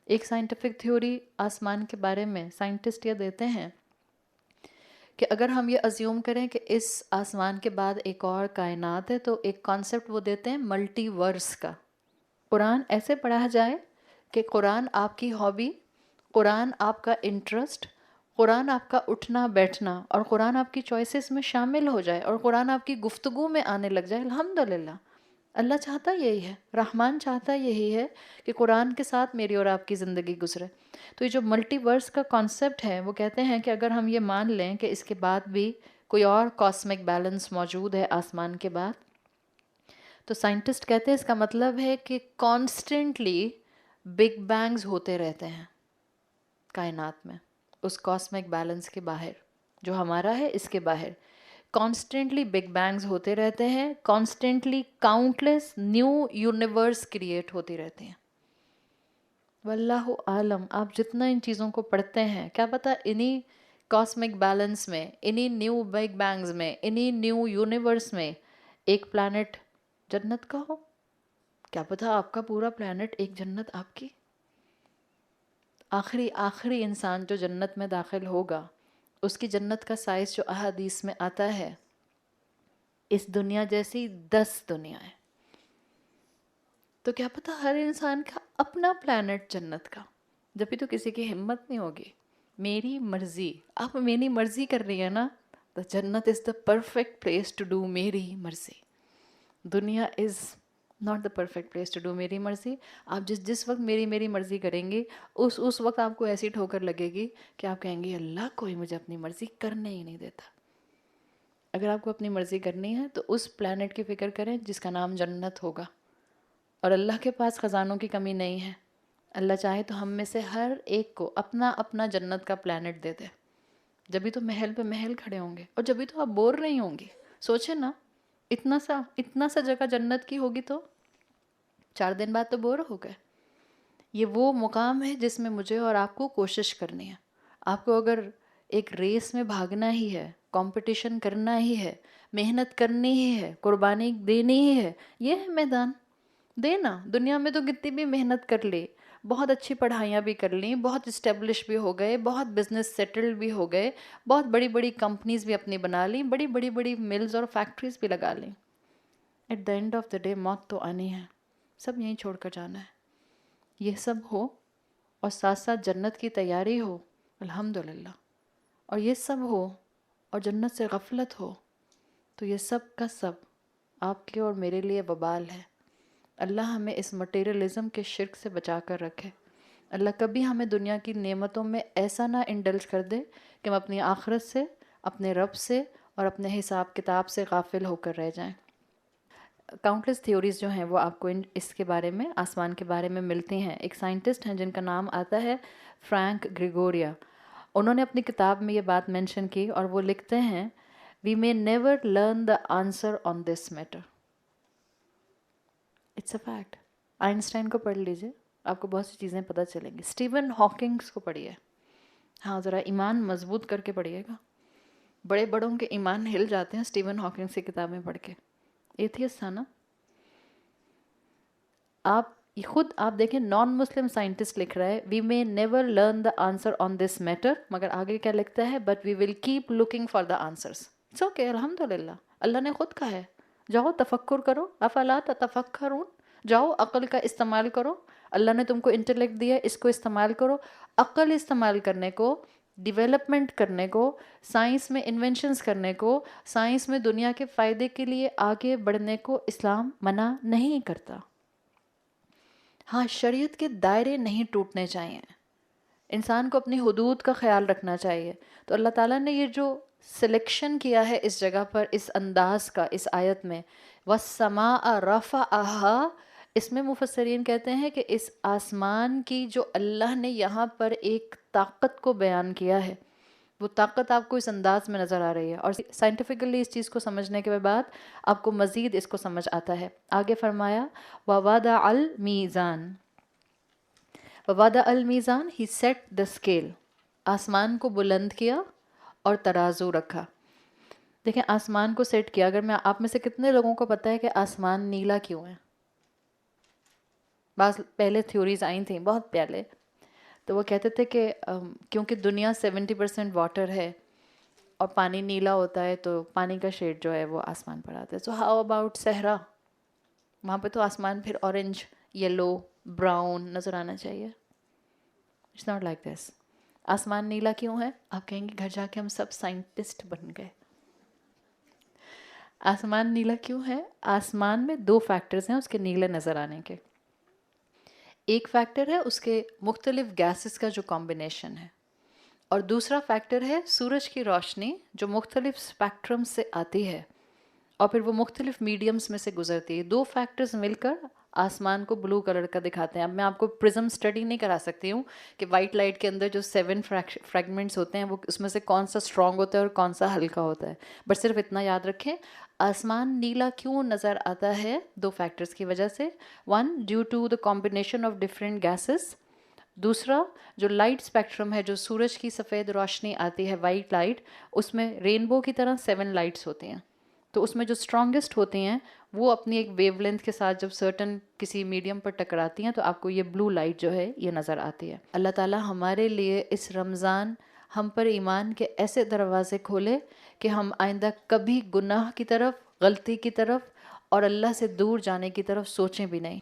ایک scientific theory آسمان کے بارے میں سائنٹسٹ یہ دیتے ہیں کہ اگر ہم یہ ازیوم کریں کہ اس آسمان کے بعد ایک اور کائنات ہے، تو ایک کانسیپٹ وہ دیتے ہیں ملٹی ورس کا۔ قرآن ایسے پڑھا جائے کہ قرآن آپ کی ہابی، قرآن آپ کا انٹرسٹ، قرآن آپ کا اٹھنا بیٹھنا، اور قرآن آپ کی چوائسز میں شامل ہو جائے، اور قرآن آپ کی گفتگو میں آنے لگ جائے۔ الحمدللہ، اللہ چاہتا یہی ہے، رحمان چاہتا یہی ہے کہ قرآن کے ساتھ میری اور آپ کی زندگی گزرے۔ تو یہ جو ملٹی ورس کا کانسیپٹ ہے، وہ کہتے ہیں کہ اگر ہم یہ مان لیں کہ اس کے بعد بھی کوئی اور کاسمک بیلنس موجود ہے آسمان کے بعد، تو سائنٹسٹ کہتے ہیں اس کا مطلب ہے کہ کانسٹنٹلی بگ بینگز ہوتے رہتے ہیں کائنات میں، اس کاسمک بیلنس کے باہر جو ہمارا ہے، اس کے باہر کانسٹنٹلی بگ بینگز ہوتے رہتے ہیں، constantly countless new universe create ہوتی رہتی ہیں۔ واللہ عالم، آپ جتنا ان چیزوں کو پڑھتے ہیں، کیا پتہ انہی کاسمک بیلنس میں، انہی نیو بگ بینگز میں، انہی نیو یونیورس میں ایک پلانٹ جنت کا ہو۔ کیا پتہ آپ کا پورا پلانٹ ایک جنت آپ کی۔ آخری انسان جو جنت میں داخل ہوگا، اس کی جنت کا سائز جو احادیث میں آتا ہے، اس دنیا جیسی 10 دنیا ہے۔ تو کیا پتہ ہر انسان کا اپنا پلانٹ جنت کا، جب بھی تو کسی کی ہمت نہیں ہوگی۔ میری مرضی، آپ میری مرضی کر رہی ہیں نا، تو جنت is the perfect place to do میری مرضی۔ دنیا is not the perfect place to do میری مرضی۔ آپ جس وقت میری مرضی کریں گی، اس وقت آپ کو ایسی ٹھوکر لگے گی کہ آپ کہیں گی اللہ کوئی مجھے اپنی مرضی کرنے ہی نہیں دیتا۔ اگر آپ کو اپنی مرضی کرنی ہے تو اس پلانٹ کی فکر کریں جس کا نام جنت ہوگا، اور اللہ کے پاس خزانوں کی کمی نہیں ہے۔ اللہ چاہے تو ہم میں سے ہر ایک کو اپنا اپنا جنت کا پلانٹ دے دے، جبھی تو محل پہ محل کھڑے ہوں گے، اور جبھی تو آپ بور نہیں ہوں گے۔ سوچیں نا، اتنا سا جگہ جنت کی ہوگی تو 4 دن بعد تو بور ہو گئے۔ یہ وہ مقام ہے جس میں مجھے اور آپ کو کوشش کرنی ہے۔ آپ کو اگر ایک ریس میں بھاگنا ہی ہے، کمپٹیشن کرنا ہی ہے، محنت کرنی ہی ہے، قربانی دینی ہی ہے، یہ ہے میدان۔ دینا، دنیا میں تو کتنی بھی محنت کر لی، بہت اچھی پڑھائیاں بھی کر لیں، بہت اسٹیبلش بھی ہو گئے، بہت بزنس سیٹلڈ بھی ہو گئے، بہت بڑی بڑی کمپنیز بھی اپنی بنا لیں، بڑی ملز اور فیکٹریز بھی لگا لیں۔ At the end of the day موت تو آنی ہے، سب یہیں چھوڑ کر جانا ہے۔ یہ سب ہو اور ساتھ ساتھ جنت کی تیاری ہو، الحمدللہ، اور یہ سب ہو اور جنت سے غفلت ہو، تو یہ سب کا سب آپ کے اور میرے لیے وبال ہے۔ اللہ ہمیں اس مٹیریلزم کے شرک سے بچا کر رکھے۔ اللہ کبھی ہمیں دنیا کی نعمتوں میں ایسا نہ انڈلج کر دے کہ ہم اپنی آخرت سے، اپنے رب سے اور اپنے حساب کتاب سے غافل ہو کر رہ جائیں۔ کاؤنٹلیس تھیوریز جو ہیں وہ آپ کو اس کے بارے میں، آسمان کے بارے میں ملتی ہیں۔ ایک سائنٹسٹ ہیں جن کا نام آتا ہے فرینک گریگوریا۔ انہوں نے اپنی کتاب میں یہ بات مینشن کی، اور وہ لکھتے ہیں "We may never learn the answer on this matter." It's a fact. Einstein کو پڑھ لیجئے، آپ کو بہت سی چیزیں پتہ چلیں گی۔ اسٹیون ہاکنگس کو پڑھیے، ہاں ذرا ایمان مضبوط کر کے پڑھیے گا۔ بڑے بڑوں کے ایمان ہل جاتے ہیں اسٹیون ہاکنگس کی کتابیں پڑھ کے۔ ایتھیسٹ تھا نا۔ آپ دیکھیں، نان مسلم سائنٹسٹ لکھ رہا ہے "وی may never learn the answer on this matter", مگر آگے کیا لکھتا ہے "but we will keep looking for the answers". It's okay, الحمدللہ، اللہ نے خود کہا ہے جاؤ تفکر کرو، افلا تتفکرون، جاؤ عقل کا استعمال کرو۔ اللہ نے تم کو انٹلیکٹ دیا، اس کو استعمال کرو۔ عقل استعمال کرنے کو، ڈیولپمنٹ کرنے کو، سائنس میں انوینشنز کرنے کو، سائنس میں دنیا کے فائدے کے لیے آگے بڑھنے کو اسلام منع نہیں کرتا۔ ہاں، شریعت کے دائرے نہیں ٹوٹنے چاہیے، انسان کو اپنی حدود کا خیال رکھنا چاہیے۔ تو اللہ تعالیٰ نے یہ جو سلیکشن کیا ہے اس جگہ پر، اس انداز کا، اس آیت میں وَالسَّمَاءَ رَفَعَهَا، اس میں مفسرین کہتے ہیں کہ اس آسمان کی جو اللہ نے یہاں پر ایک طاقت کو بیان کیا ہے، وہ طاقت آپ کو اس انداز میں نظر آ رہی ہے، اور سائنٹیفکلی اس چیز کو سمجھنے کے بعد آپ کو مزید اس کو سمجھ آتا ہے۔ آگے فرمایا وَوَضَعَ الْمِيزَانَ، وَوَضَعَ الْمِيزَانَ، ہی سیٹ دا اسکیل، آسمان کو بلند کیا اور ترازو رکھا۔ دیکھیں آسمان کو سیٹ کیا، اگر میں آپ میں سے کتنے لوگوں کو پتہ ہے کہ آسمان نیلا کیوں ہے؟ بعض پہلے تھیوریز آئی تھیں بہت پہلے تو وہ کہتے تھے کہ کیونکہ دنیا 70% واٹر ہے اور پانی نیلا ہوتا ہے تو پانی کا شیڈ جو ہے وہ آسمان پر آتا ہے. سو ہاؤ اباؤٹ صحرا؟ وہاں پہ تو آسمان پھر اورنج، یلو، براؤن نظر آنا چاہیے. It's not like this. آسمان نیلا کیوں ہے؟ آپ کہیں گے گھر جا کے ہم سب سائنٹسٹ بن گئے. آسمان نیلا کیوں ہے؟ آسمان میں 2 فیکٹرز ہیں اس کے نیلے نظر آنے کے. ایک فیکٹر ہے اس کے مختلف گیسز کا جو کمبینیشن ہے، اور دوسرا فیکٹر ہے سورج کی روشنی جو مختلف اسپیکٹرم سے آتی ہے اور پھر وہ مختلف میڈیمز میں سے گزرتی ہے. 2 فیکٹرز مل کر آسمان کو بلو کلر کا دکھاتے ہیں. اب میں آپ کو پرزم اسٹڈی نہیں کرا سکتی ہوں کہ وائٹ لائٹ کے اندر جو 7 فریگمنٹس ہوتے ہیں وہ اس میں سے کون سا اسٹرانگ ہوتا ہے اور کون سا ہلکا ہوتا ہے، بٹ صرف اتنا یاد رکھیں آسمان نیلا کیوں نظر آتا ہے 2 فیکٹرز کی وجہ سے. 1 due to the combination of different gases. دوسرا جو لائٹ اسپیکٹرم ہے، جو سورج کی سفید روشنی آتی ہے وائٹ لائٹ، اس میں رینبو کی طرح 7 لائٹس ہوتی ہیں. تو اس میں جو اسٹرانگسٹ ہوتی ہیں وہ اپنی ایک ویو لینتھ کے ساتھ جب سرٹن کسی میڈیم پر ٹکراتی ہیں تو آپ کو یہ بلو لائٹ جو ہے یہ نظر آتی ہے. اللہ تعالیٰ ہمارے لیے اس رمضان ہم پر ایمان کے ایسے دروازے کھولے کہ ہم آئندہ کبھی گناہ کی طرف، غلطی کی طرف اور اللہ سے دور جانے کی طرف سوچیں بھی نہیں.